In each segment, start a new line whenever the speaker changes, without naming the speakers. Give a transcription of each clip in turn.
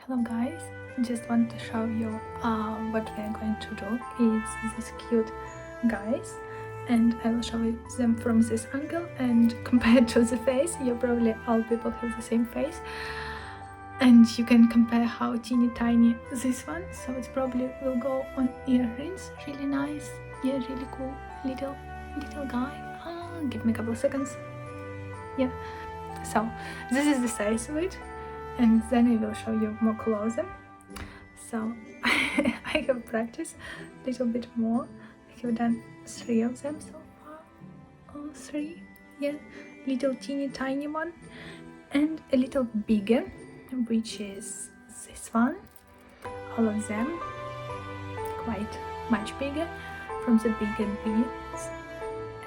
Hello guys, just want to show you what we are going to do. It's these cute guys and I will show you them from this angle, and compared to the face, probably all people have the same face, and you can compare how teeny tiny this one, so it probably will go on earrings. Really nice, yeah, really cool little guy. Give me a couple of seconds. Yeah, so this is the size of it, and then I will show you more closer. So I have practiced a little bit more. I have done 3 of them so far. All 3, yeah, little teeny tiny one, and a little bigger, which is this one. All of them quite much bigger, from the bigger beads,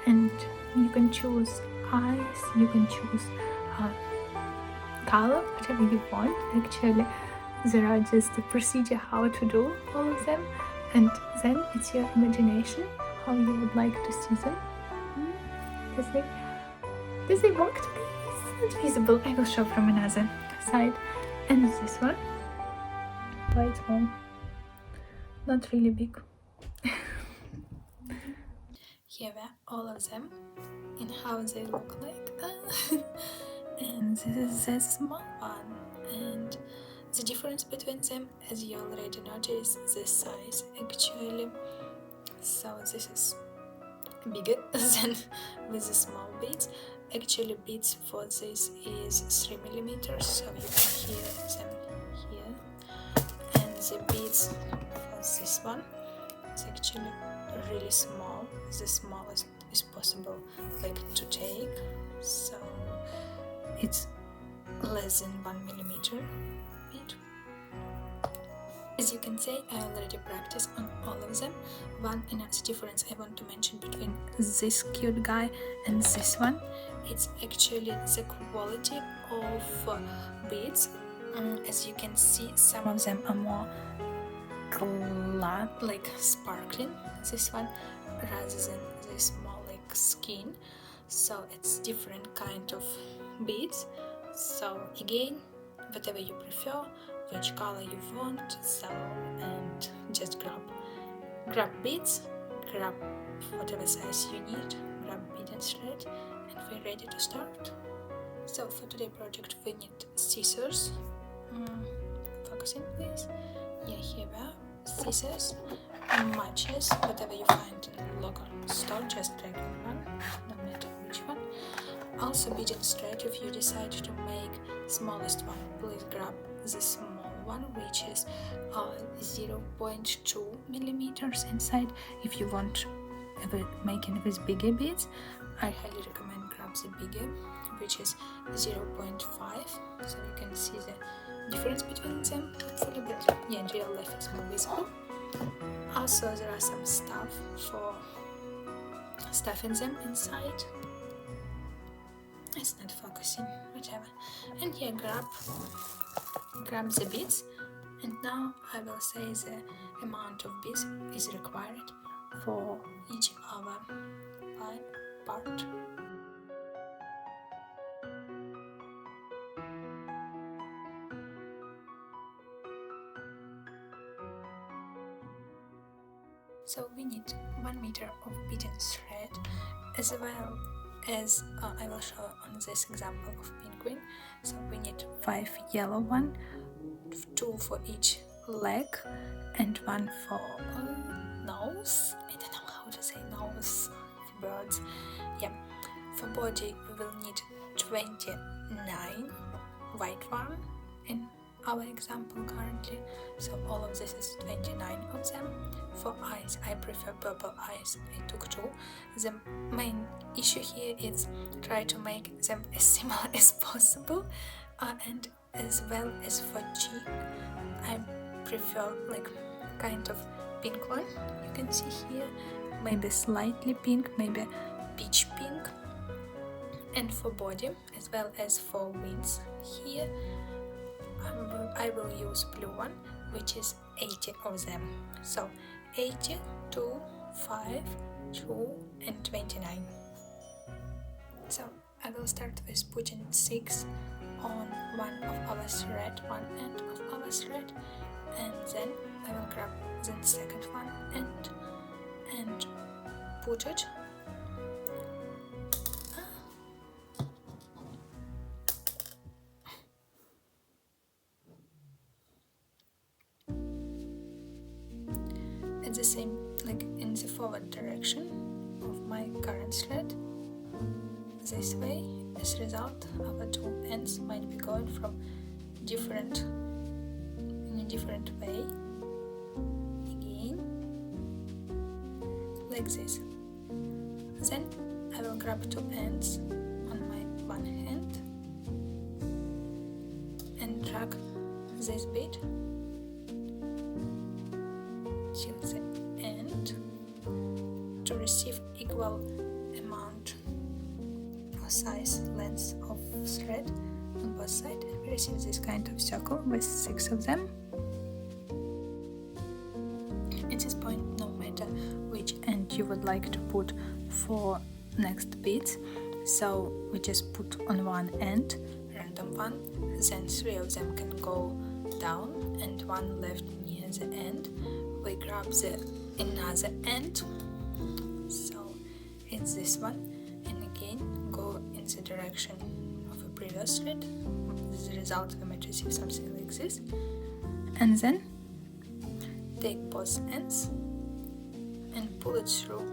and you can choose eyes, you can choose color, whatever you want. Actually, there are just the procedure how to do all of them, and then it's your imagination how you would like to see them. Does they work together? It's not visible. I will show from another side. And this one, quite small, not really big. Here are all of them and how they look like. And this is the small one, and the difference between them, as you already noticed, the size actually. So this is bigger than with the small beads. Actually, beads for this is 3 millimeters, so you can hear them here. And the beads for this one is actually really small, the smallest is possible like to take, so it's less than 1 millimeter bead. As you can see, I already practiced on all of them. One another difference I want to mention between this cute guy and this one, it's actually the quality of beads. As you can see, some of them are more glad, like sparkling, this one, rather than this more like skin, so it's different kind of beads. So again, whatever you prefer, which color you want, so, and just grab beads, grab whatever size you need, grab bead and thread, and we're ready to start. So for today's project we need scissors. Focusing please. Yeah, here we are. Scissors, matches, whatever you find in the local store, just regular one, no matter which one. Also bead and thread. If you decide to make smallest one, please grab the small one, which is 0.2 millimeters inside. If you want making with bigger beads, I highly recommend grab the bigger, which is 0.5, so you can see the difference between them. Hopefully, but yeah, in real life it's more visible. Also, there are some stuff for stuffing them inside. It's not focusing, whatever. And yeah, grab the beads, and now I will say the amount of beads is required for each other part. So we need 1 meter of beaded thread, as well as I will show on this example of penguin. So we need 5 yellow one, 2 for each leg, and 1 for nose. I don't know how to say nose for birds. Yeah, for body we will need 29 white one in our example currently, so all of this is 29 of them. For eyes, I prefer purple eyes, I took 2. The main issue here is try to make them as similar as possible, and as well as for cheek, I prefer like kind of pink one, you can see here, maybe slightly pink, maybe peach pink. And for body, as well as for wings, here I will use blue one, which is 80 of them. So 80, 2, 5, 2, and 29. So I will start with putting 6 on one of our thread, one end of our this thread, and then I will grab the second one and put it at the same, like in the forward direction of my current thread. This way, as a result, our two ends might be going from in a different way. Again, like this. Then I will grab two ends on my one hand and drag this bead till the end to receive equal amount or size length of thread on both sides, and we receive this kind of circle with 6 of them. At this point, no matter which end you would like to put for next beads, so we just put on one end, random one, then 3 of them can go down and one left near the end. We grab the another end, so it's this one, and again go in the direction of a previous thread. As a result, we might receive something like this, and then take both ends and pull it through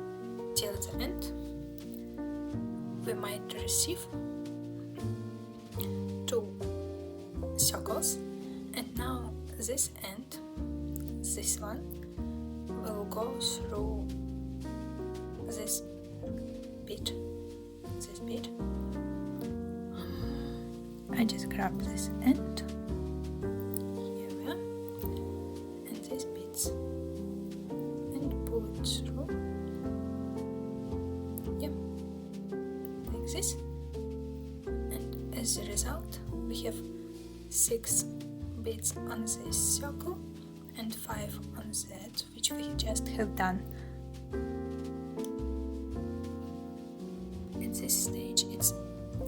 till the end. We might receive 2 circles, and now this end, this one, will go through this bead. I just grab this end, here we are, and these beads, and pull it through, like this, and as a result we have 6 beads on this circle and 5 on that, which we just have done. At this stage, it's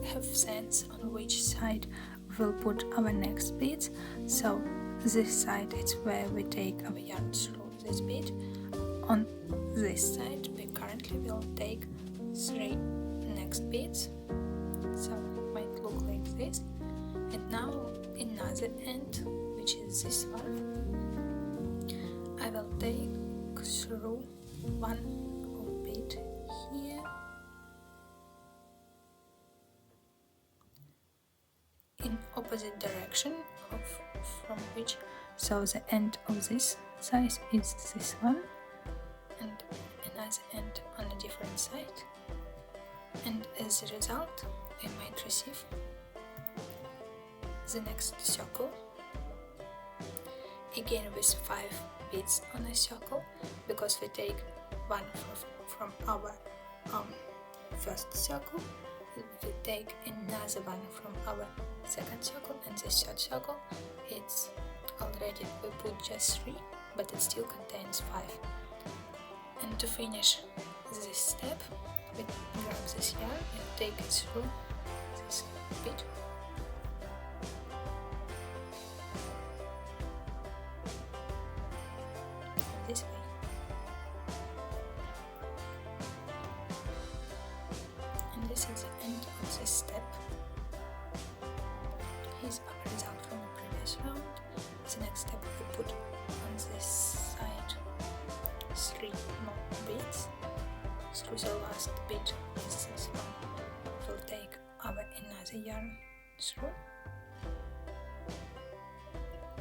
have sense on which side we'll put our next beads. So this side is where we take our yarn through this bead. On this side, we currently will take 3 next beads. So it might look like this. And now another end, which is this one, I will take through one bead here, in opposite direction from which, so the end of this side is this one, and another end on a different side, and as a result we might receive the next circle, again with 5 beads on a circle, because we take one from our first circle, we take another one from our second circle, and this third circle, it's already, we put just 3, but it still contains 5. And to finish this step, we grab this yarn and take it through this bead. This way. And this is the end of this step. Here's our result from the previous round. The next step, we put on this side 3 more beads through the last bead is this one. We'll take our another yarn through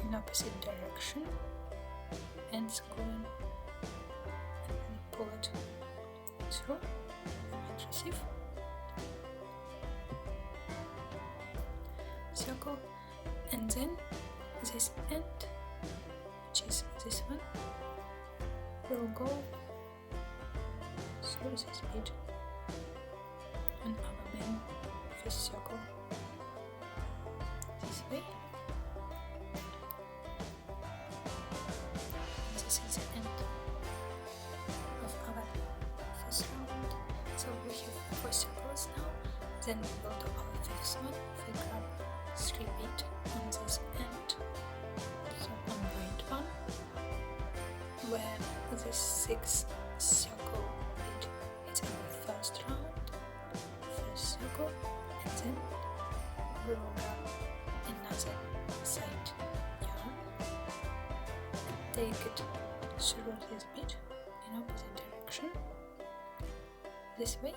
in opposite direction and screw in and pull it through and receive circle, and then this end, which is this one, will go through this bead on our main first circle this way. This is the end of our first round. So we have 4 circles now. Then we will do our fifth one. We grab 3 beads on this end. So 6 circle bead. It's our first round, first circle, and then roll up another side yarn and take it through this bead in opposite direction, this way,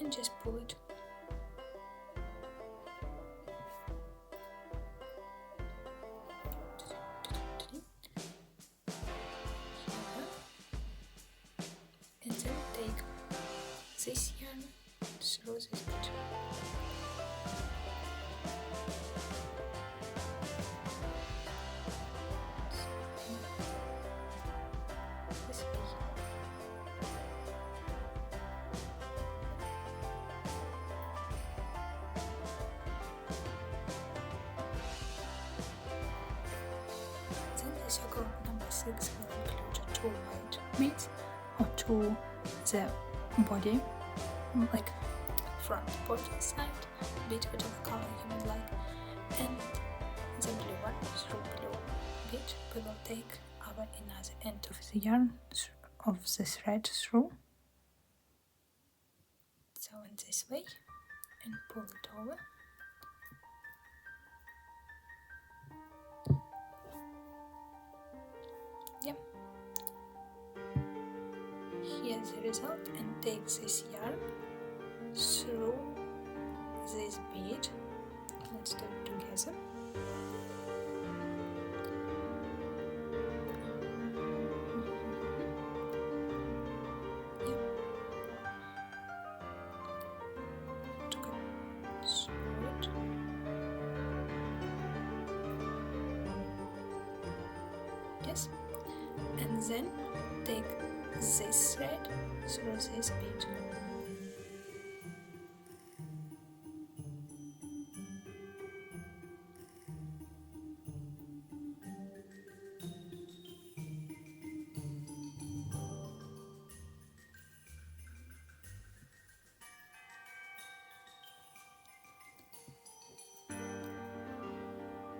and just pull it. And then take this yarn through this bead. This way. Then the circle number 6 will include 2 white beads or to the body, like front body side, bead whatever color you would like, and the blue one through blue bead. We will take our another end of the yarn of the thread through, so in this way, and pull it over. Yep. Here's the result, and take this yarn through this bead. Let's do it together. Yep. To go through it. Yes. And then take this thread through this bead.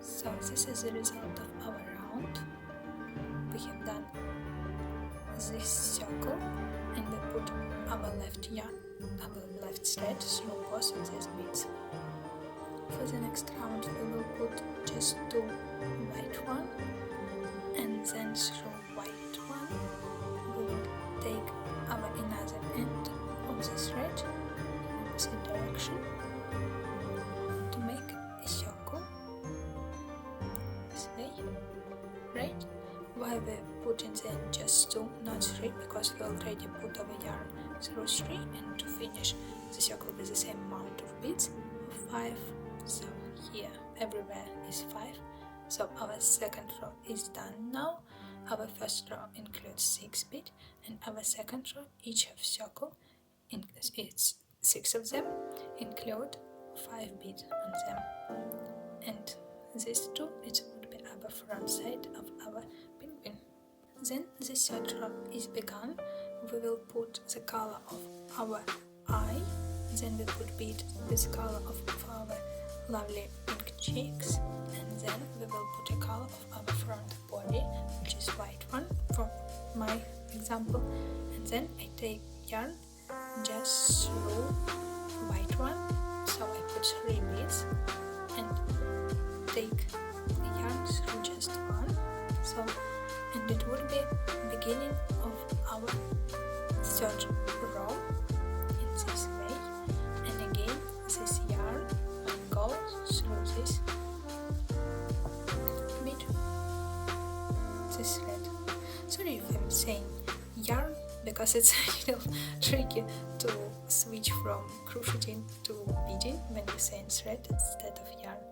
So this is the result of our round. We have done this circle, and we put our left yarn, our left thread through both of these beads. For the next round we will put just 2 white one, and then through white one we will take our another end of the thread in opposite direction to make a circle this way, right? Why we put in the end just 2, not 3, because we already put our yarn through 3, and to finish the circle with the same amount of beads, 5. So here everywhere is 5. So our second row is done now. Our first row includes 6 beads, and our second row, each of circle, it's 6 of them, include 5 beads on them. And these 2, it would be our front side of our penguin. Then the third row is begun. We will put the color of our eye, then we put bead with the color of our lovely pink cheeks, and then we will put a color of our front body, which is white one from my example, and then I take yarn just through white one, so I put 3 beads and take the yarn through just 1, so, and it would be beginning of our third row in this way, and again this yarn goes through this bead, this thread. Sorry if I'm saying yarn, because it's a little tricky to switch from crocheting to beading when you say thread instead of yarn.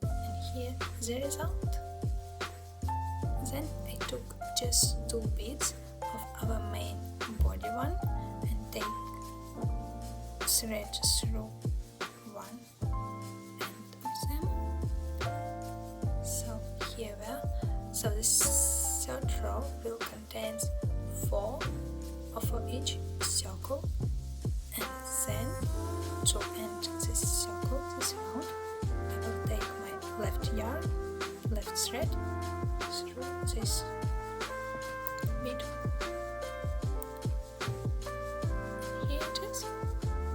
And here the result. Then I took just 2 beads of our main body one and take thread through one end of them. So here we are. So this third row will contain 4 for each circle, and then to end this circle, this round, I will take my left yarn, left thread through this bead. Here it is.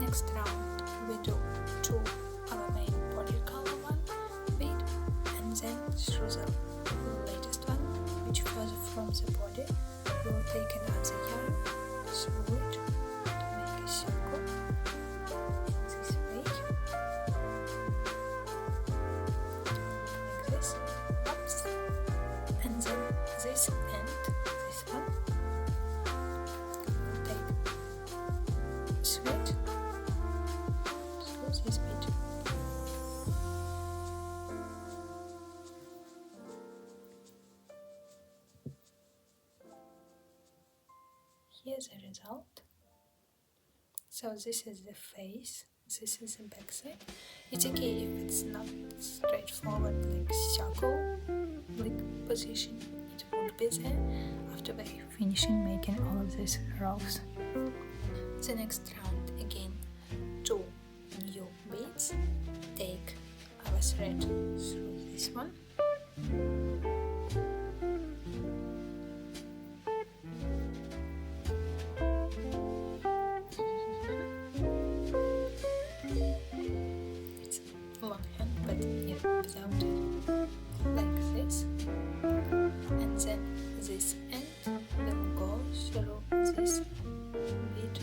Next round we do 2 our main body color one bead, and then through the latest one, which further from the body, we will take another yarn through it to make a circle in this way. Like this. Oops. And then this end, this one, we'll take thread through this bead. Here's the result. So this is the face, this is the back side. It's okay if it's not straightforward like circle like position, it won't be there after we finishing making all of these rows. The next round again 2 new beads. Take our thread through this one. It's long hand, but yeah, without it, like this. And then this end will go through this bead.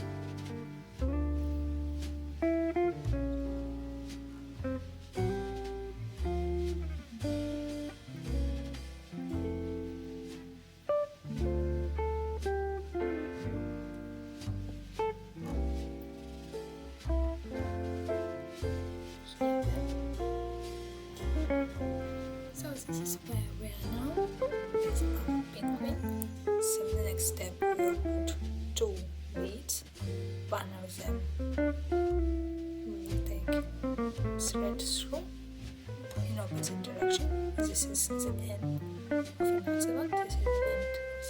So this is where we are now with our penguin. So the next step we will put 2 beads. One of them we will take thread through in opposite direction. This is the end of another one. This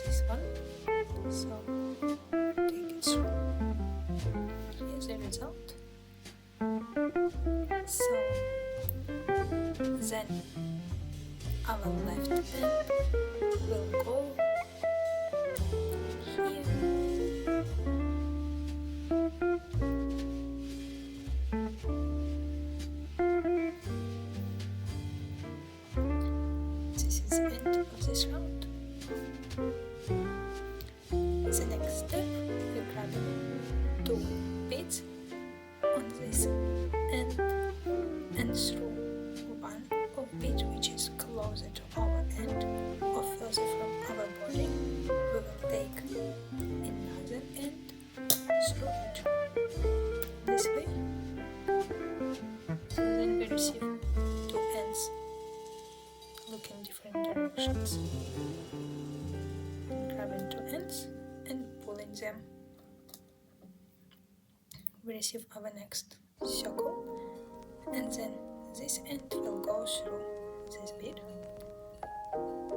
is the end of this one. So take it through. Here's the result. So then our left end will go here. This is the end of this round. The next step, we grab 2 beads on this end and through one of bead which is closer to our end or further from our body. We will take another end through it this way. So then we receive 2 ends look in different directions. Grabbing 2 ends and pulling them. We receive our next circle, and then this end will go through this bead,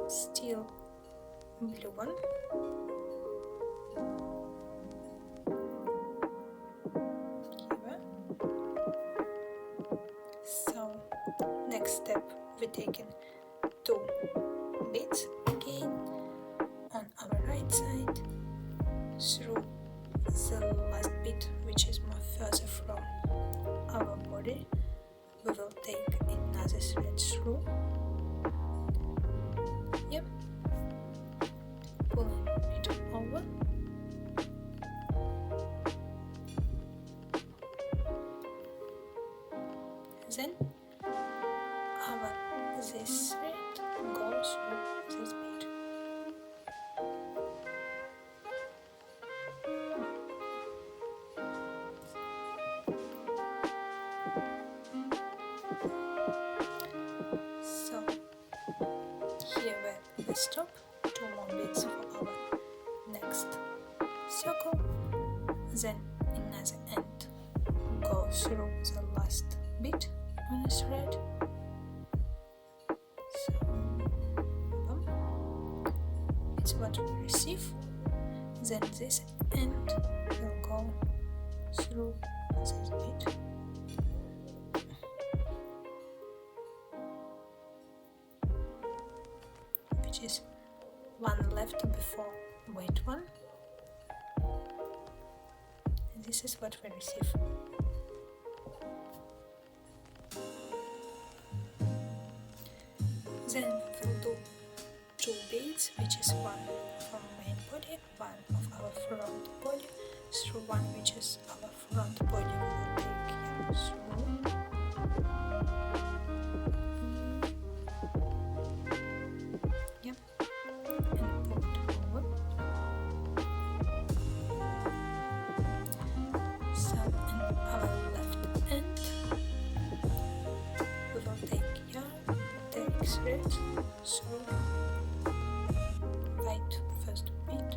still blue one, here. So next step we're taking 2 beads again on our right side through the last bead which is more further from our body. We will take another thread through. Yep. Pulling it over. Then this thread goes through this bead. So here we stop. 2 more beads for our next circle. Then another end go through the last bead on the thread. So it's what we receive. Then this end will go through this bead. Which is one left before white one, and this is what we receive. Then we'll do 2 beads, which is one of our main body, one of our front body, through one which is our front body. We will take here through, yep, and pull it over. So in our left end, we will take yarn, take thread through right first bead.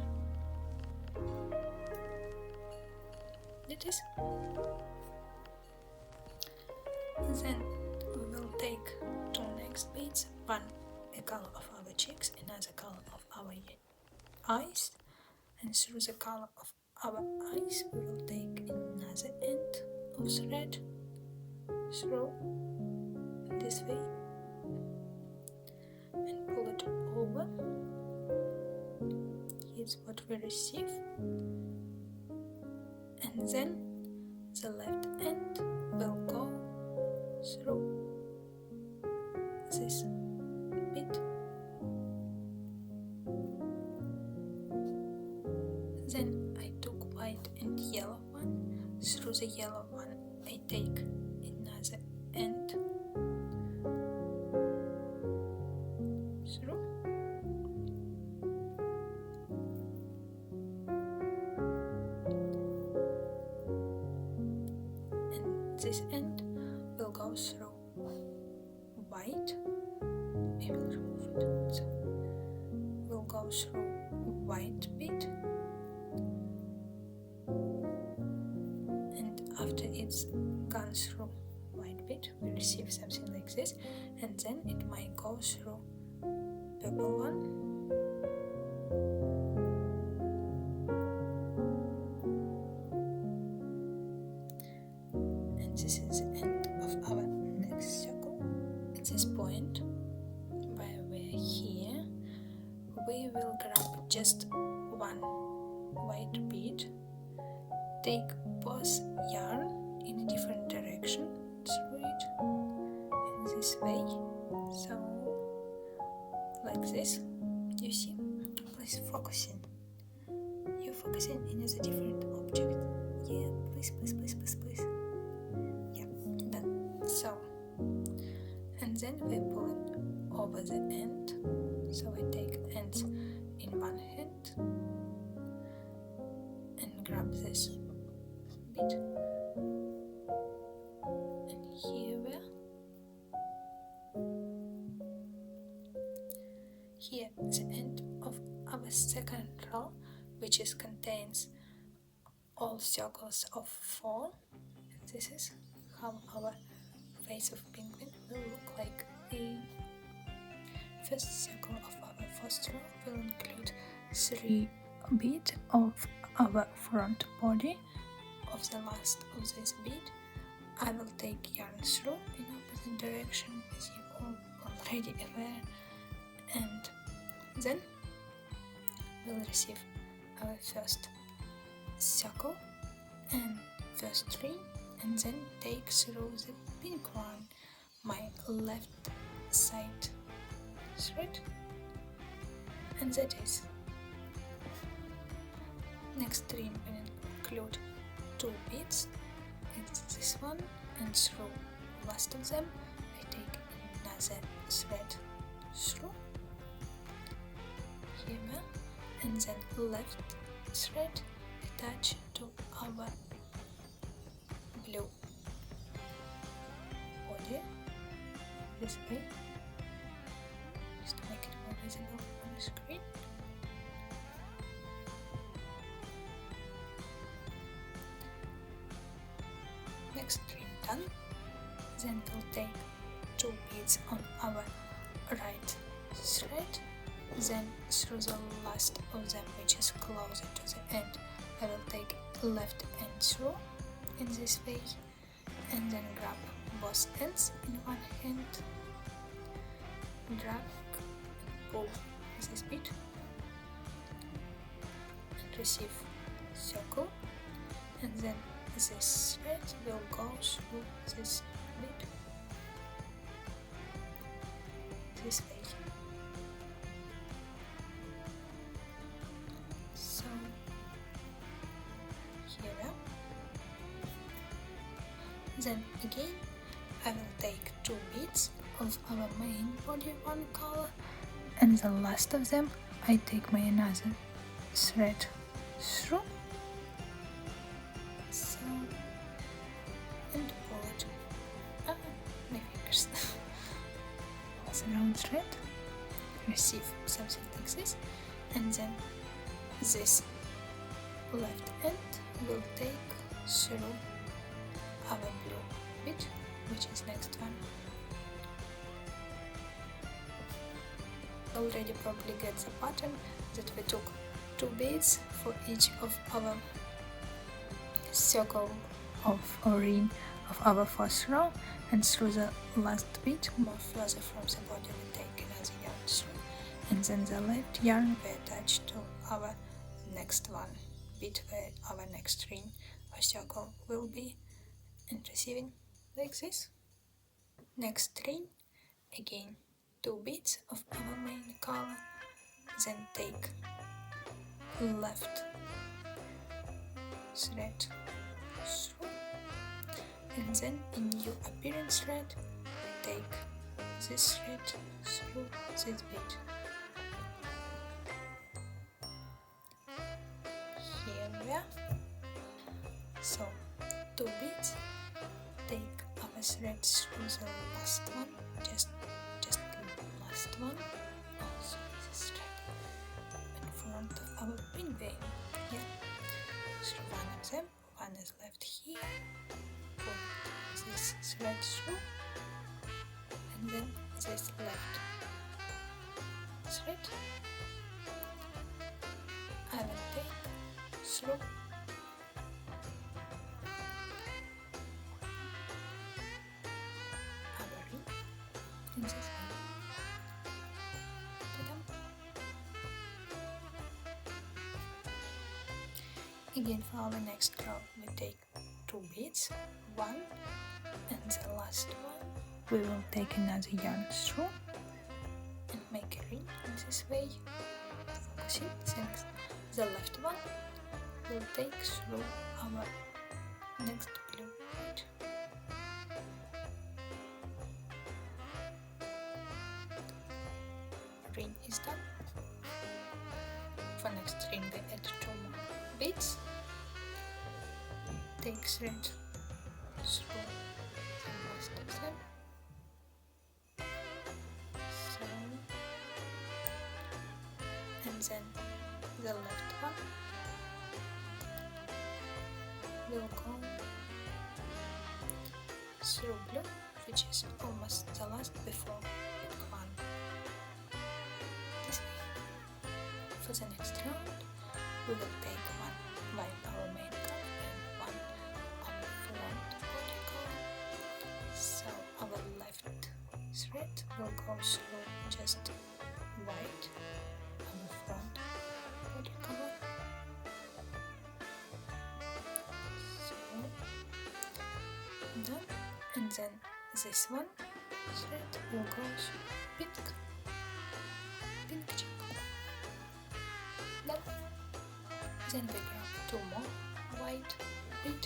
It is. Then we will take 2 next beads, one a color of our cheeks, another color of our eyes, and through the color of our eyes we will take another end of thread through this way and pull it over. Here's what we receive, and then the left end will go through this bit. Then I took white and yellow one. Through the yellow one I take another end through, and this end will go through white. I will remove it. So we'll go through white bit, and after it's gone through white bit we receive something like this, and then it might go through purple one. And this is the end of our next circle. At this point where we're here, we will grab just one white bead, take both yarn in a different direction through it in this way, so like this. You see? Please focusing. You're focusing in a different object. Yeah, please, please, please, please, please. Yeah, done. So, and then we pull it over the end. So I take ends in one hand and grab this bit, and here the end of our second row, which contains all circles of 4, and this is how our face of penguin will look like. The first circle of our first row will include 3 beads of our front body. Of the last of this bead, I will take yarn through in opposite direction, as you all already aware, and then we'll receive our first circle and first 3, and then take through the pink one my left side thread, and that is. Next 3 will include 2 beads. It's this one, and through last of them I take another thread through here, and then left thread attach to our blue body this way, just to make it more visible on the screen. Next 3 done. Then we'll take 2 beads on our right thread, then through the last of them, which is closer to the end, I will take left end through in this way, and then grab both ends in one hand, drag and pull this bead, receive circle, and then this thread will go through this bead this way. So here, then again I will take 2 beads of our main body one color, and the last of them I take my another thread through, so, and pull it, my fingers, the round thread, receive something like this, and then this left end will take through our blue bead, which is next one. Already probably get the pattern that we took 2 beads for each of our circle of or ring of our first row, and through the last bead more further from the body we take another yarn through, and then the left yarn we attach to our next one bead where our next ring or circle will be, and receiving like this. Next ring, again 2 beads of our main color, then take left thread through, and then in new appearance thread take this thread through this bead. Here we are. So 2 beads, take our thread through the last one, just last one, also this thread in front of our pin vein. Yeah, through one of them, one is left here, pull this thread through, and then this left thread I will take through our ring in this way. Again, for our next row we take 2 beads, one, and the last one we will take another yarn through and make a ring in this way. Focusing, thanks. The left one will take through our next blue bead. Ring is done. For next ring we add 2 more beads. Take thread through the last of them. So, and then the left one will go through blue, which is almost the last before big one. This way. For the next round, we will take one by our main color and one on the front body color. So our left thread will go through just white on the front body color. So done, and then this one thread will go through pink check. Done. Then we grab 2 more white bead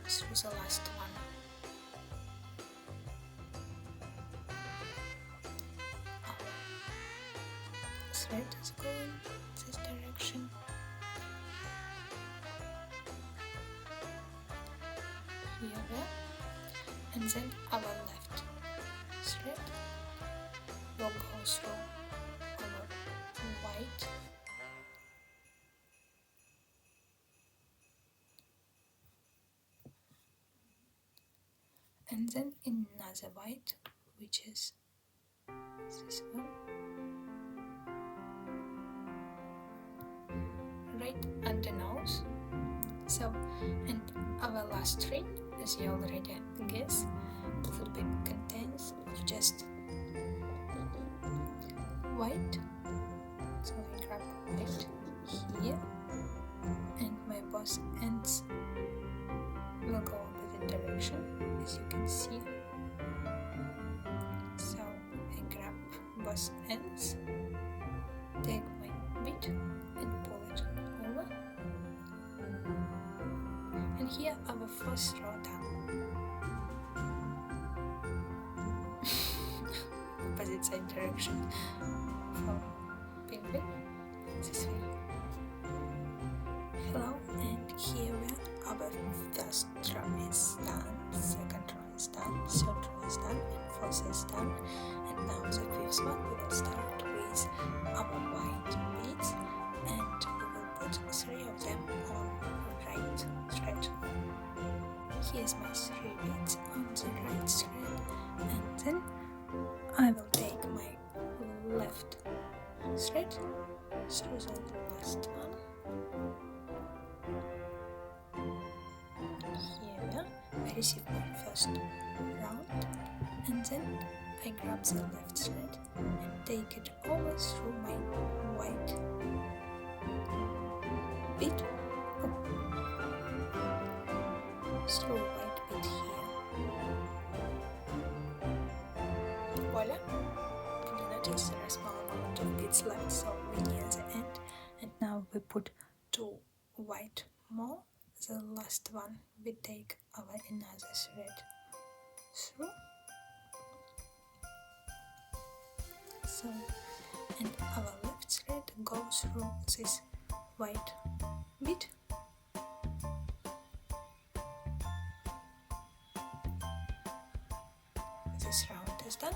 through the last one. Our thread is going this direction. Here we are. And then our left thread will go through our white and then another white, which is this one, right under nose. So, and our last ring, as you already guess, would be contains of just white. So we grab white here both ends will go opposite direction, as you can see. So I grab both ends, take my bead and pull it over, and here our first row done. Opposite side direction for penguin, this way. Hello, and here our first row is done, second row is done, third row is done, and fourth is done. And now the fifth one, we will start with our white beads, and we will put 3 of them on the right thread. Here's my 3 beads on the right thread, and then I will take my left thread through the last one. Here I receive my first round, and then I grab the left thread and take it over through my white bead, through white bead here. Voila! Can you notice there are small amount of beads left, so we near the end, and now we put 2 white more. The last one we take our another thread through, so, and our left thread goes through this white bead. This round is done,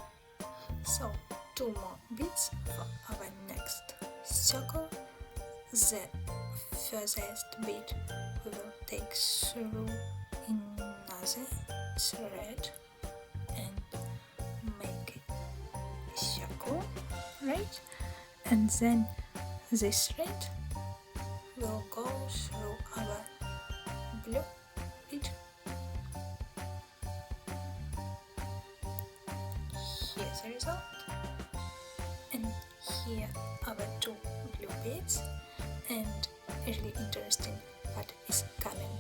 so 2 more beads for our next circle. The furthest bead we will take through another thread and make it a circle, right? And then this thread will go through our blue bead. Here's the result, and here are our 2 blue beads, and really interesting part is coming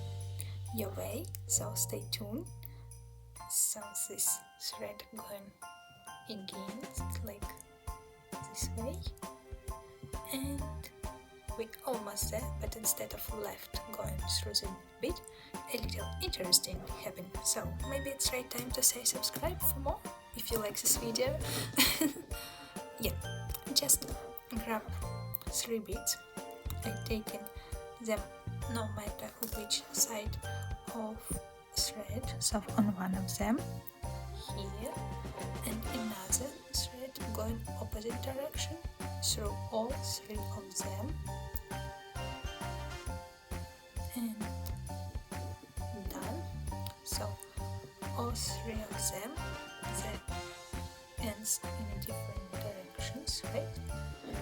your way, so stay tuned. So this thread going again like this way, and we're almost there, but instead of left going through the bead, a little interesting happened. So maybe it's right time to say subscribe for more if you like this video. Yeah, just grab 3 beads. I've taken them no matter which side of thread, so on one of them here, and another thread going opposite direction through all 3 of them, and done. So all 3 of them, the ends in different directions, right?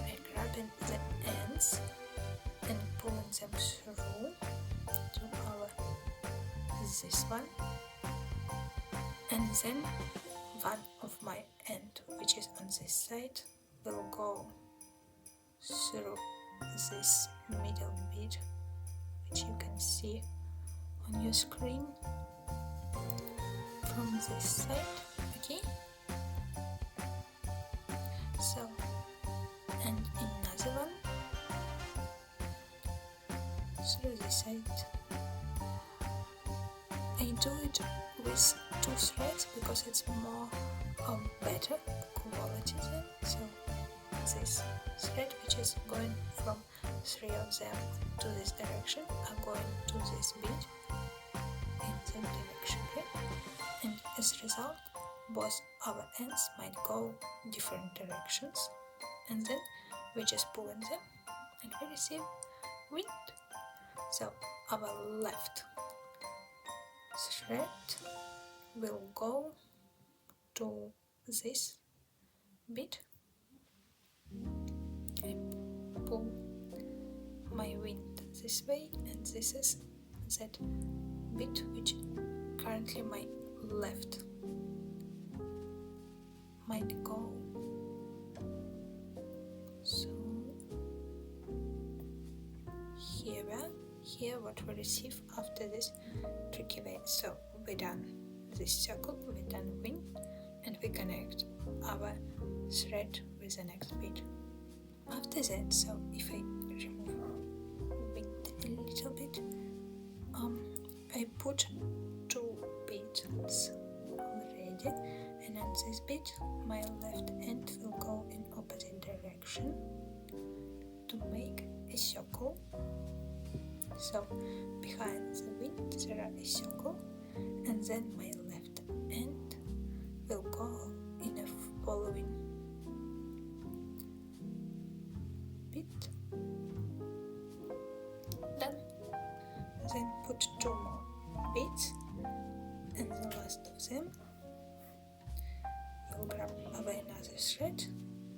I grabbing the ends and pulling them through to our this one, and then one of my end, which is on this side, will go through this middle bead, which you can see on your screen from this side. Okay, so, and another one through this side. I do it with 2 threads because it's more better quality then. So this thread, which is going from 3 of them to this direction, are going to this bead in that direction, right? And as a result, both our ends might go different directions, and then we just pull in them and we receive wind. So our left thread will go to this bead. I pull my wind this way, and this is that bead which currently my left might go. So here what we receive after this tricky way. So we done this circle, we done wing, and we connect our thread with the next bead. After that, so if I remove bead a little bit, I put 2 beads already, and on this bead my left end will go in opposite direction to make a circle. So behind the bead there are a circle, and then my left end will go in a following bead. Done. Then put 2 more beads, and the last of them you'll grab another thread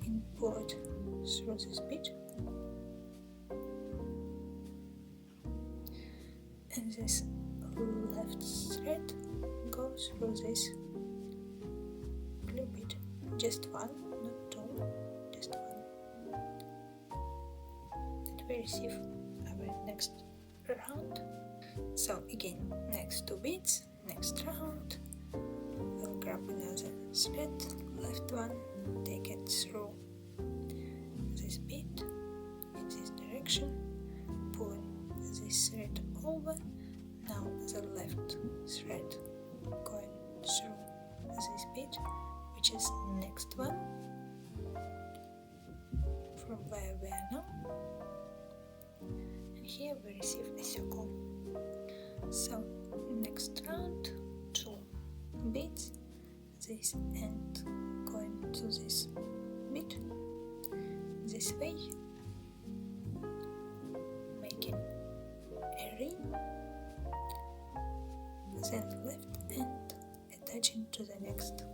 and pull it through this bead, and this left thread goes through this blue bead. Just one, not 2, just one. And we receive our next round. So again, next 2 beads, next round, we'll grab another thread, left one, take it through this bead in this direction, pulling this thread over. Now the left thread going through this bead, which is next one from where we are now, and here we receive a circle. So next round, 2 beads, this end going to this bead, this way, making a ring, then left end attaching to the next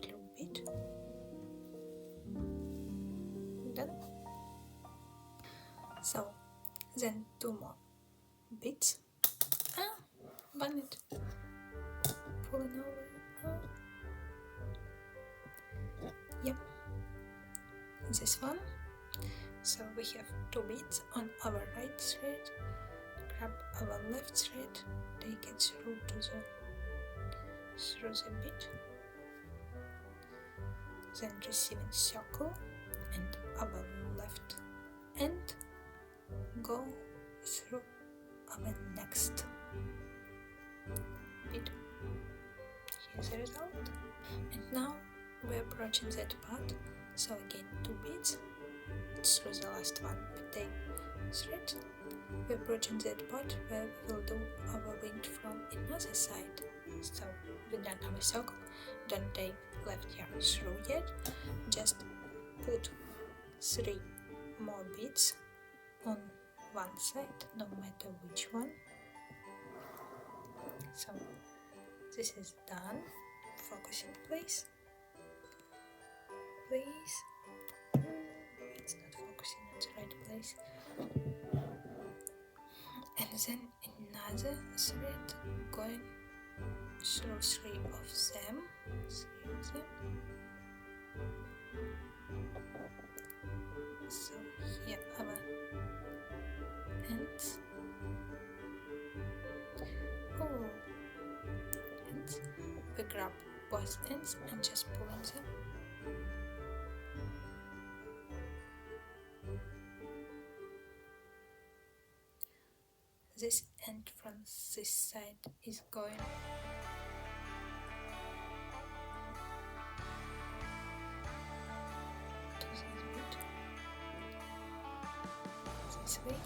blue bead. Done. So then 2 more beads. Bun it, pulling over. Yep, this one. So we have 2 beads on our right thread. Grab our left thread, take it through the bead, then receiving circle, and our left end go through our next bead. Here's the result. And now we're approaching that part. So again, 2 beads through the last one. We take thread. We're approaching that part where we will do our wing from another side. So we done our circle. Don't take left yarn through yet. Just put 3 more beads on one side, no matter which one. So this is done. Focusing, please. It's not focusing on the right place. And then another thread going through 3 of them. So here our ends. And we grab both ends and just pull on them. This end from this side is going to this bead, this way.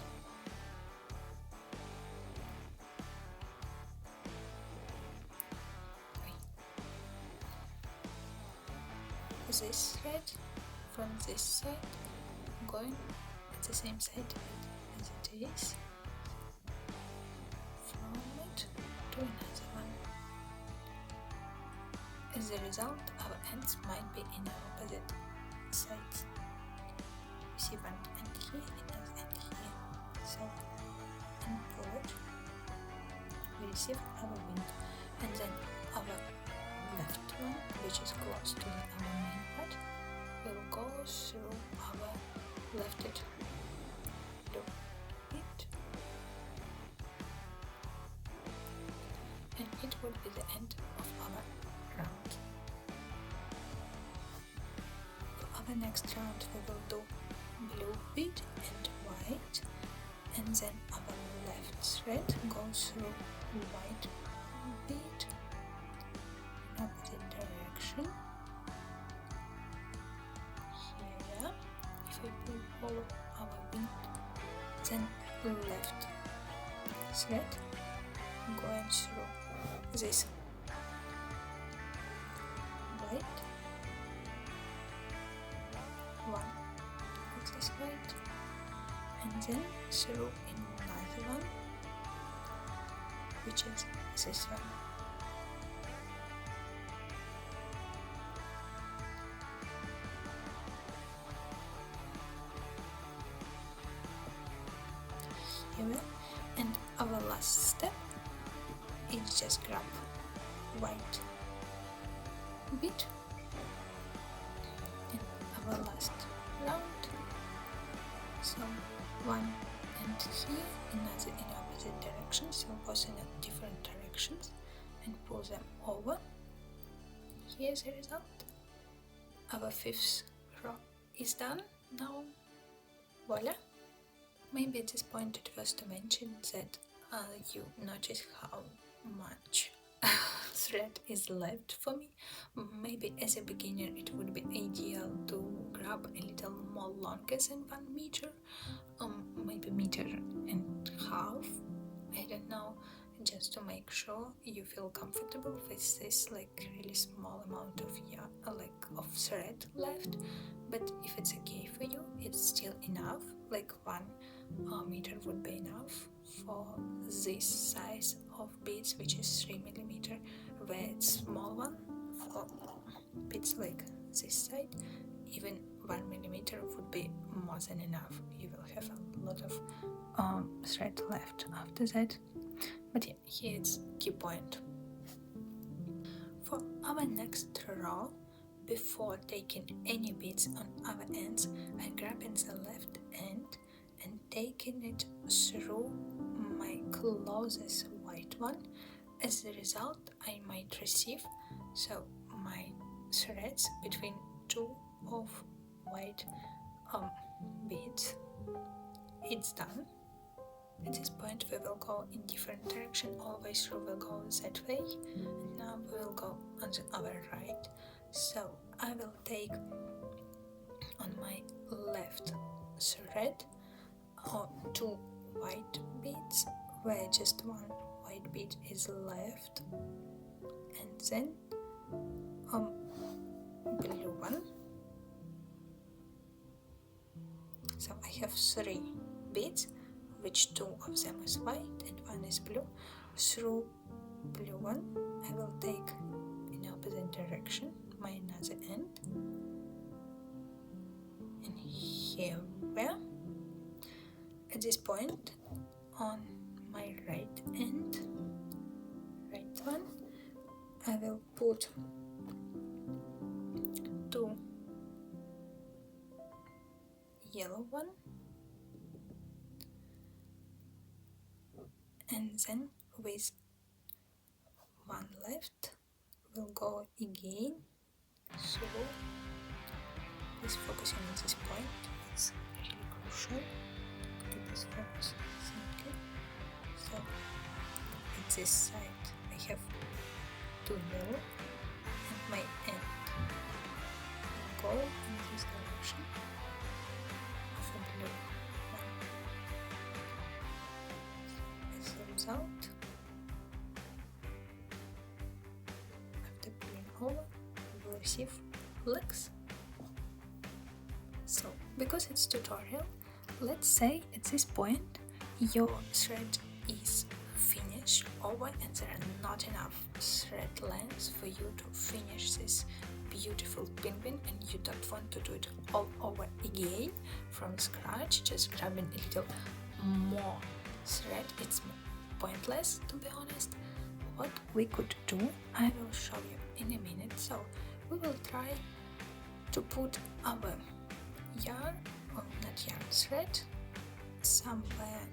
This thread from this side going at the same side as it is. To another one. As a result, our ends might be in opposite sides. We see one end here, another end here. So, unpull it. We receive our wing, and then our left one, which is close to our main part, will go through our lefted loop bead it would be the end of our round. For our next round we will do blue bead and white, and then our left thread goes through white bead in opposite direction. Here, if we pull over our bead, then left thread going through this white one of this white, and then through another one, which is this one. Here, and our last step is just grab white bead in our last round. So one and here, another in opposite directions, so both in different directions, and pull them over. Here's the result. Our fifth row is done. Now, voila! Maybe at this point it was to mention that you notice how much thread is left for me. Maybe as a beginner it would be ideal to grab a little more longer than 1 meter, maybe meter and half, I don't know, just to make sure you feel comfortable with this like really small amount of of thread left. But if it's okay for you, it's still enough, like 1 meter would be enough for this size of beads, which is 3 millimeter, where it's small one for beads like this side, even 1 millimeter would be more than enough. You will have a lot of thread left after that. But yeah, here's key point. For our next row, before taking any beads on our ends, I grab in the left end and taking it through my closest white one. As a result, I might receive my threads between 2 of white beads. It's done. At this point we will go in different direction. Always we will go that way, and now we will go on our right. So I will take on my left thread 2 white beads, where just 1 white bead is left, and then blue one. So I have 3 beads, which 2 of them is white and 1 is blue. Through blue one I will take in opposite direction my another end, and here where at this point on my right end, right one, I will put 2 yellow one, and then with 1 left we'll go again. So please focus on this point, it's really crucial to this focus. Thank you. So at this side I have 2 yellow, and my end will go in this direction of a blue one. As a result, after pulling over, you will receive legs. So, because it's tutorial, let's say at this point your thread is finished over and there are not enough thread length for you to finish this beautiful penguin, and you don't want to do it all over again from scratch, just grabbing a little more thread, it's pointless, to be honest. What we could do, I will show you in a minute. So we will try to put our yarn, or not yarn, thread somewhere,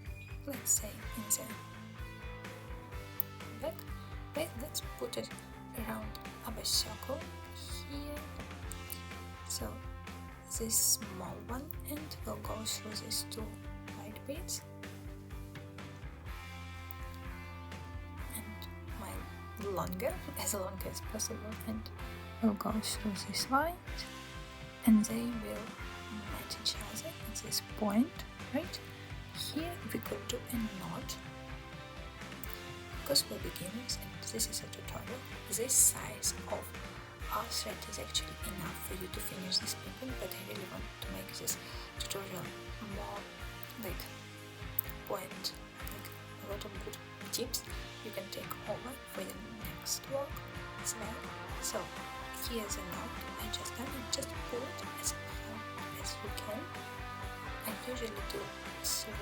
let's say in the back, way, let's put it around our circle here. So this small one end will go through these 2 white beads, and my longer, as long as possible, and will go through this white, and they will match each other at this point, right? Here we could do a knot, because we're beginners and this is a tutorial. This size of our thread is actually enough for you to finish this pattern, but I really want to make this tutorial more like point, like a lot of good tips you can take over for your next work as well. So here's a knot I just done, and just pull it as far as you can. I usually do 3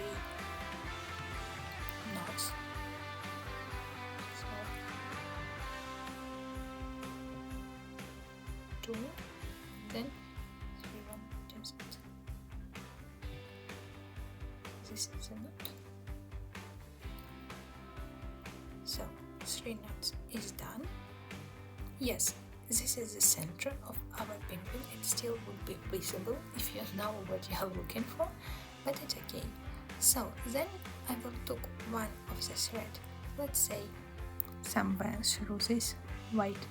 knots. So 2, then 3, 1, just this is a knot. So 3 knots is done. Yes, this is the center of our penguin. It still would be visible if you know what you are looking for, but it's okay. So then I will take one of the thread, let's say somewhere through this white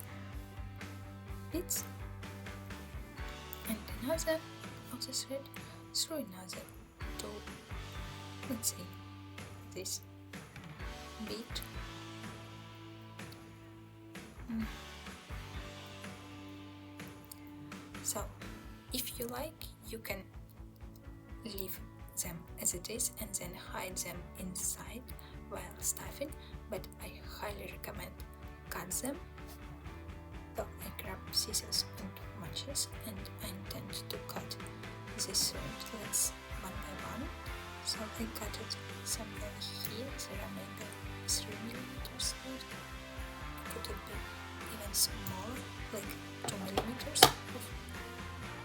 beads, and another of the thread through another 2, let's say this bead. So if you like, you can leave them as it is and then hide them inside while stuffing, but I highly recommend cut them. So I grab scissors and matches, and I intend to cut this thread. Let's one by one. So I cut it somewhere here. There are maybe 3 millimeters here. Could it be even smaller, like 2 millimeters of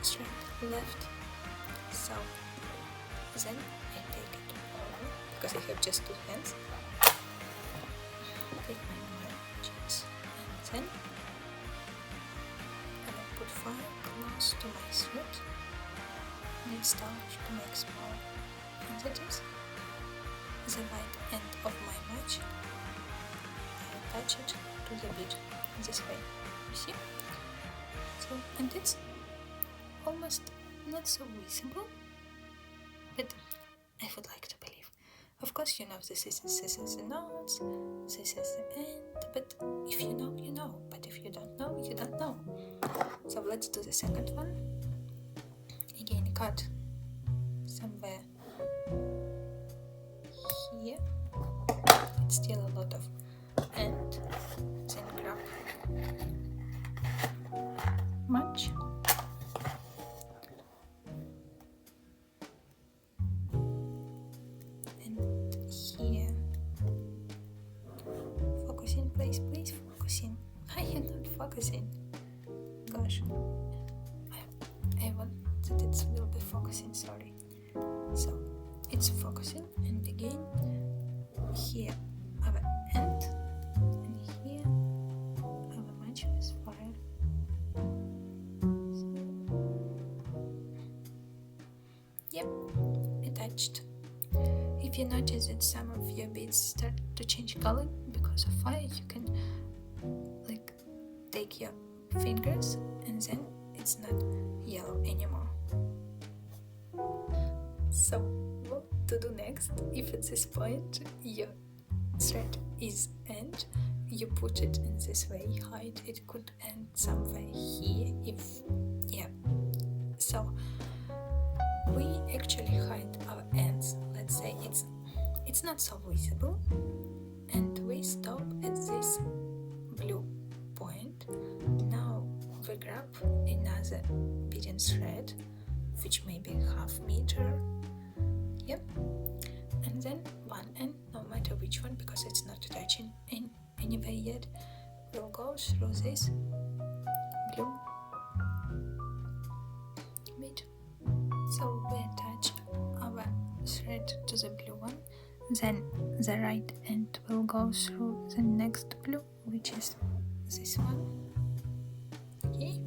thread left? So then I take it over, because I have just 2 hands. Take my matches, and then I will put fire close to my thread, and it starts to make small entities. The white end of my match, I attach it to the bead this way, you see? So, and it's almost not so visible, but I would like to believe. Of course, you know, this is the knots, this is the end, but if you know, you know, but if you don't know, you don't know. So let's do the second one. Again, cut somewhere here. It's still a lot of end. Then grab match. Here, focusing, please focusing. I am not focusing. Gosh, I want that it will be focusing. Sorry. So it's focusing, and again here our end, and here our match is fired. So, yep, attached. If you notice that some of your beads start to change color because of fire, you can like take your fingers and then it's not yellow anymore. So what to do next? If at this point your thread is end, you put it in this way, hide it, could end somewhere here if, yeah. So we actually hide our ends. Let's say it's not so visible, and we stop at this blue point. Now we grab another beading thread, which may be ½ meter, yep, and then one end, no matter which one, because it's not touching in anywhere yet, will go through this blue bead. So we attach our thread to the blue one, then the right end will go through the next blue, which is this one. Okay.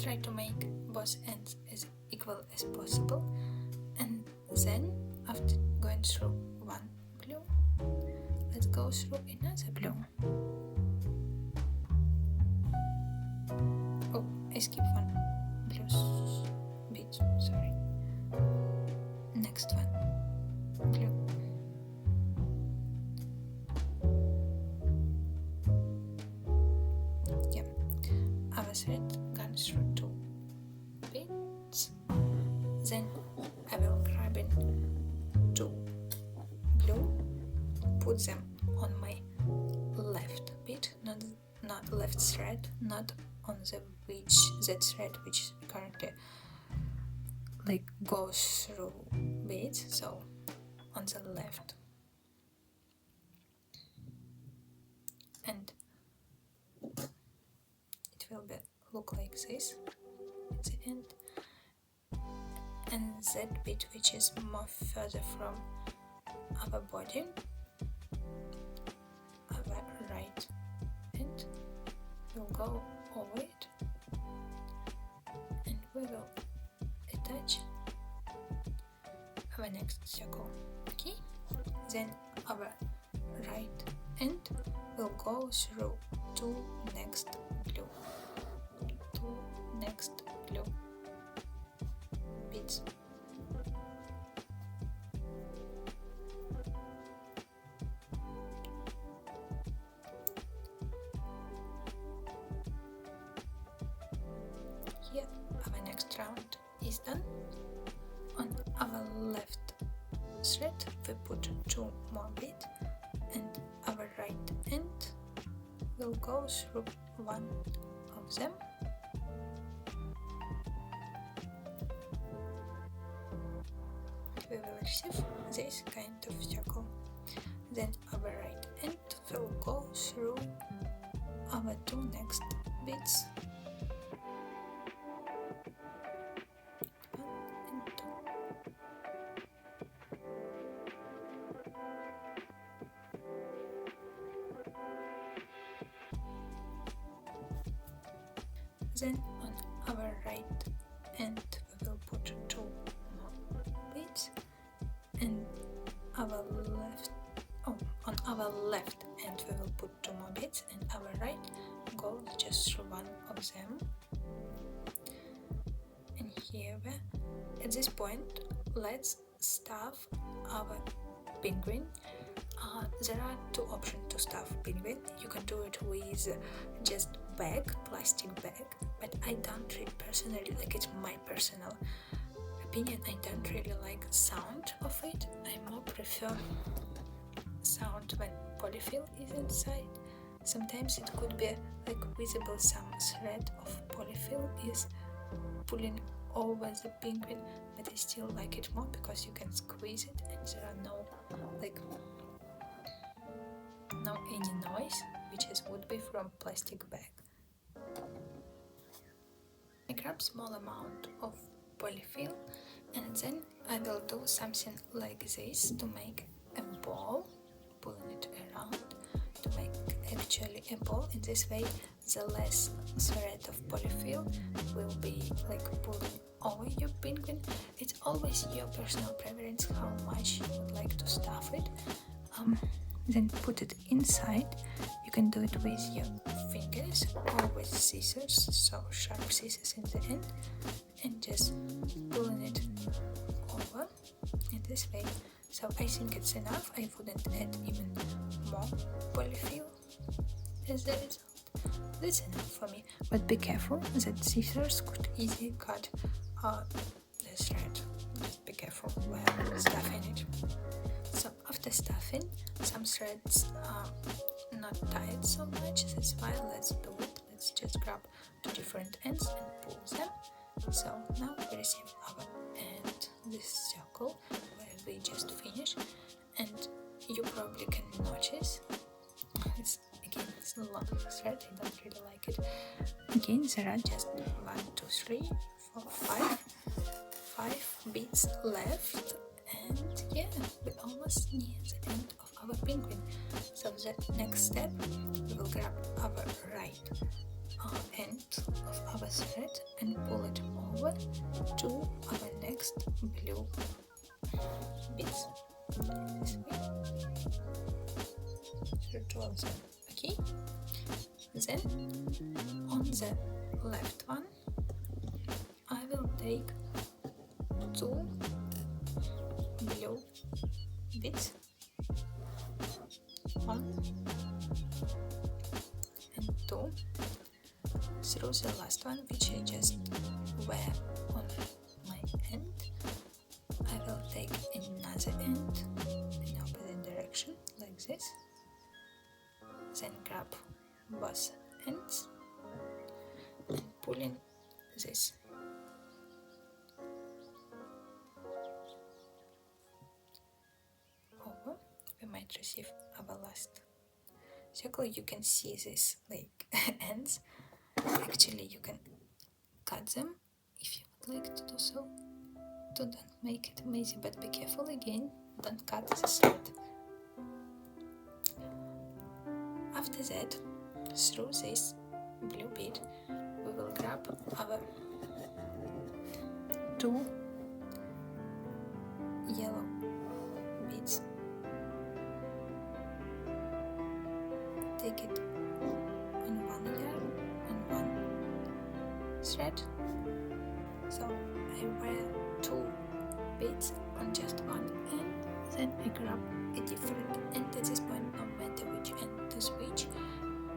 Try to make both ends as equal as possible, and then after going through one blue, let's go through another blue. Oh, I skipped one blue bead, sorry. Next one, blue. Yeah, our thread gone through two beads. Then I will grab in two blue, put them on my left bead, not left thread, not on the thread which currently like goes through beads, so on the left, and it will look like this at the end. And that bit which is more further from our body, our right end, will go over it, and we will attach our next circle. Okay, then our right end will go through two next blue beads. Here our next round is done. On our left thread we put two more beads, and our right end will go through one of them. We will receive this kind of circle. Then our right end will go through our two next beads. One and two. Then on our right end we will put two more beads, and on our left end we will put two more beads, and our right goes just through one of them. And here at this point, let's stuff our penguin. There are two options to stuff penguin. You can do it with just plastic bag, but I don't really personally like it. My personal opinion, I don't really like sound of it. I more prefer sound when polyfill is inside. Sometimes it could be like visible, some thread of polyfill is pulling over the penguin, but I still like it more because you can squeeze it and there are no any noise, which would be from plastic bag. I grab small amount of polyfill, and then I will do something like this to make a ball, pulling it around to make actually a ball. In this way, the less thread of polyfill will be like pulling over your penguin. It's always your personal preference how much you would like to stuff it. Then put it inside. You can do it with your fingers or with scissors, so sharp scissors in the end, and just pulling it over in this way. So I think it's enough. I wouldn't add even more polyfill as the result. That's enough for me, but be careful that scissors could easily cut the thread. Just be careful while stuffing it. So after stuffing, some threads are not tied so much, that's why let's do it. Let's just grab two different ends and pull them. So now we receive our end, this circle where we just finished, and you probably can notice it's a long thread. I don't really like it. Again, there are just 1, 2, 3, 4, 5 beads left, And yeah, we're almost near the end of our penguin. So the next step, we will grab our right end of our thread and pull it over to our next blue beads. This way. Through two of them. Okay. Then on the left one, I will take two blue beads, one and two, through the last one which I just wear on my end. I will take another end in opposite direction like this, then grab both ends and pull in this. Over, we might receive our last circle. You can see this like ends. Actually, you can cut them if you would like to do so. Don't make it messy, but be careful again, don't cut the thread. After that, through this blue bead, we will grab our two yellow beads. Take it on one yarn, on one thread. So I wear two beads on just one end, then I grab a different end at this point, no matter which end to switch,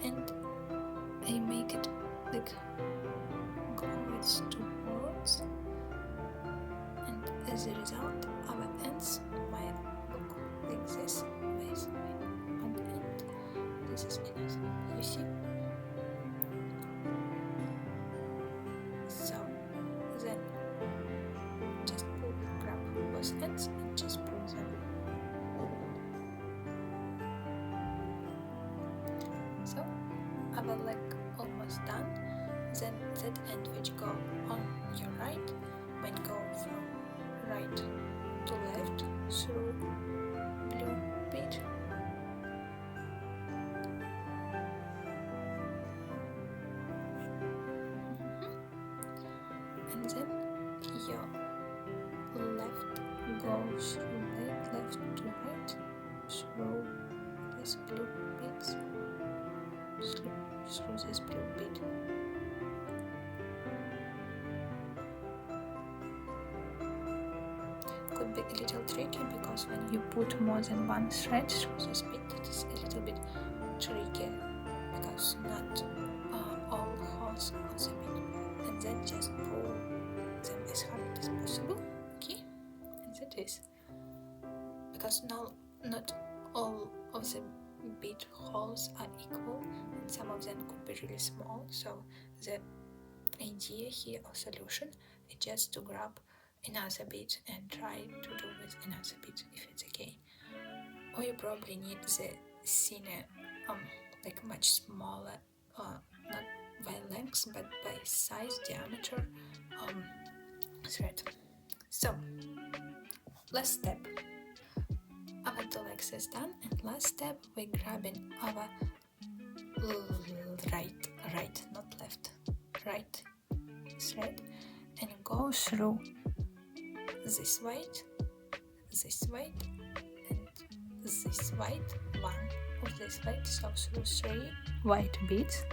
and I make it like goes towards, and as a result our ends might look like this with one end. This is enough, you see. So then just grab both ends and just pull them. So our leg almost done. Then that end which go on your right might go from right to left through blue bead. And then your left goes through right, left to right, through this blue beads, through this blue bead. Could be a little tricky because when you put more than one thread through this bead, it is a little bit tricky because not all holes are the bead. And then just pull them as hard as possible. Okay, and that is because not all of the bead holes are equal, and some of them could be really small. So the idea here or solution is just to grab another bead and try to do with another bead if it's okay. Or you probably need the thinner, like much smaller, not by length but by size, diameter thread. So last step, our two legs is done, and last step we're grabbing our right, not left, right thread and go through this white, and this white, one of this white, so through three white beads.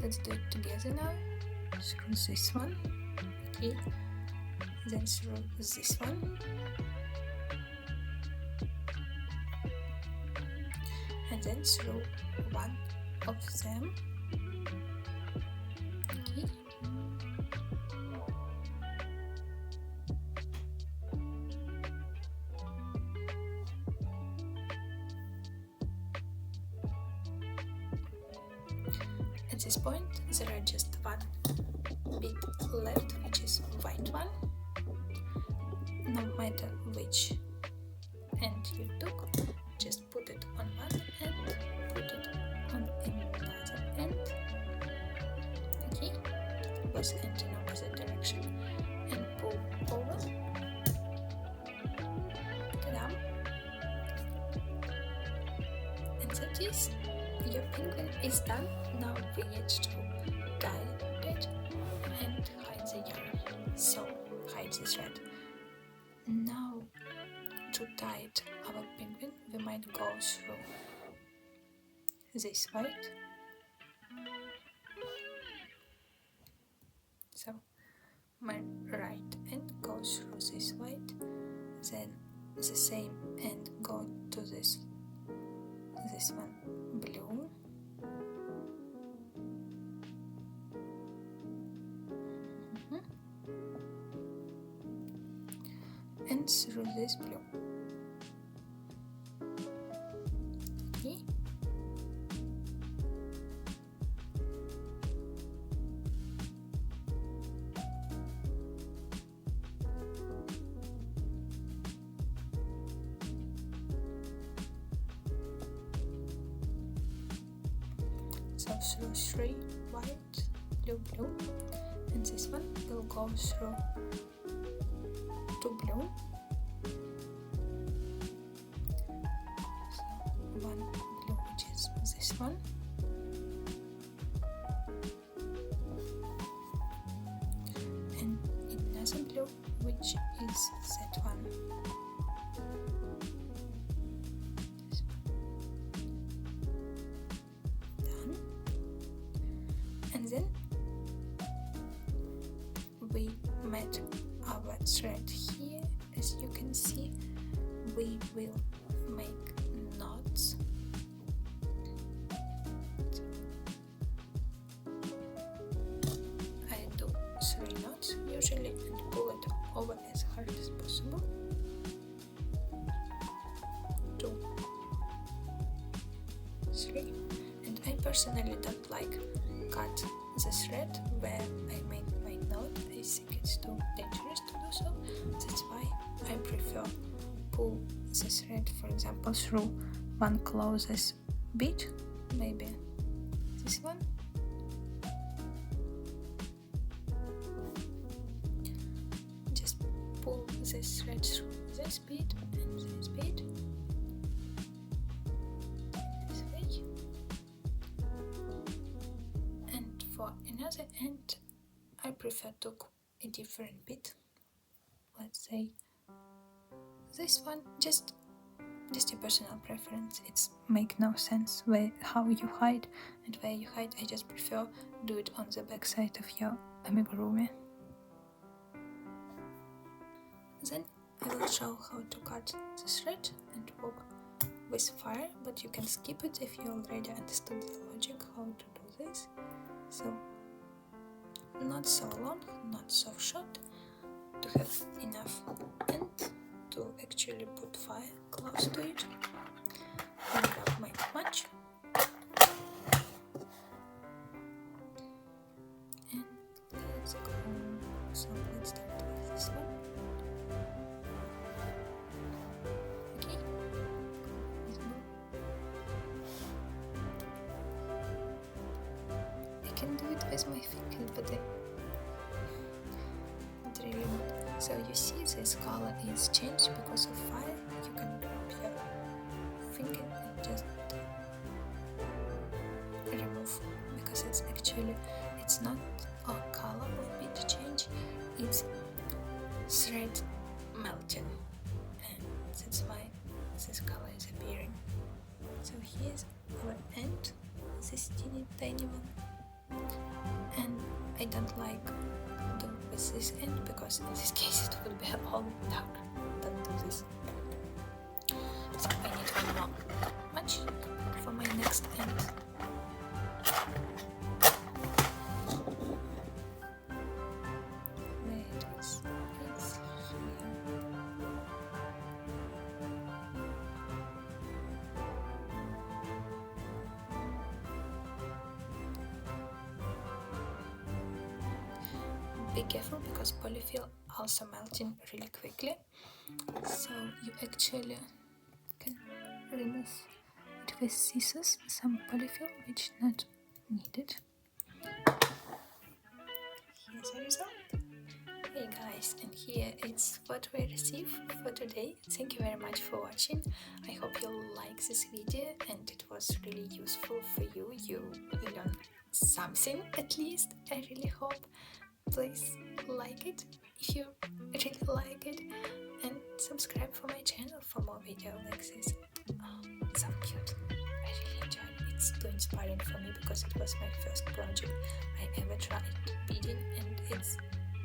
Let's do it together now. Through this one, okay, then through this one, and then through one of them, okay. At this point, there are just one bead left, which is white one. No matter which end you took, just put it on one end, put it on another end, okay, both ends in opposite direction, and pull over, is, your penguin is done. Now we need to tie it and hide the yarn. So hide the thread. Now to tie our penguin, we might go through this white. So my right end goes through this white, then the same end go to this one blue, and through this blue. Okay. So through 3 white, blue, blue, and this one will go through 2 blue. So 1 blue, which is this one, and another blue, which is that one. And then we met our thread here. As you can see, we will make knots. I do 3 knots usually and pull it over as hard as possible. 2, 3, and I personally don't like cut the thread where I made my knot. I think it's too dangerous to do so. That's why I prefer pull the thread, for example, through one closest bead, maybe this one. Just pull this thread through this bead and this bead. For another end, I prefer to a different bead. Let's say this one, just a personal preference. It's make no sense how you hide and where you hide. I just prefer do it on the back side of your amigurumi. Then I will show how to cut the thread and work with fire, but you can skip it if you already understood the logic how to do this. So, not so long, not so short, to have enough end to actually put fire close to it. I grab my match and let's go. So let's start with this one. Okay. I can do it with my finger, but not really good. So you see this color is changed because of fire. You can grab your finger and just remove, because it's not a color of bead change, it's thread melting, and that's why this color is appearing. So here's our end, this teeny tiny one. And I don't like do with this end because in this case it would be all dark. Don't do this. So I need one more match for my next end. Where it is? It's here. Be careful because polyfill also melting really quickly, so you actually can remove it with scissors, some polyfill which not needed. Here's the result. Hey guys, guys, and here it's what we receive for today. Thank you very much for watching. I hope you like this video and it was really useful for you. You learned something at least, I really hope. Please like it if you really like it, and subscribe for my channel for more videos like this. Oh, so cute. I really enjoyed it. It's too inspiring for me because it was my first project I ever tried beading, and it's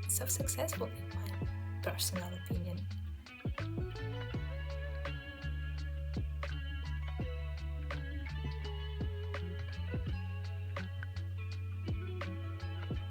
so successful in my personal opinion.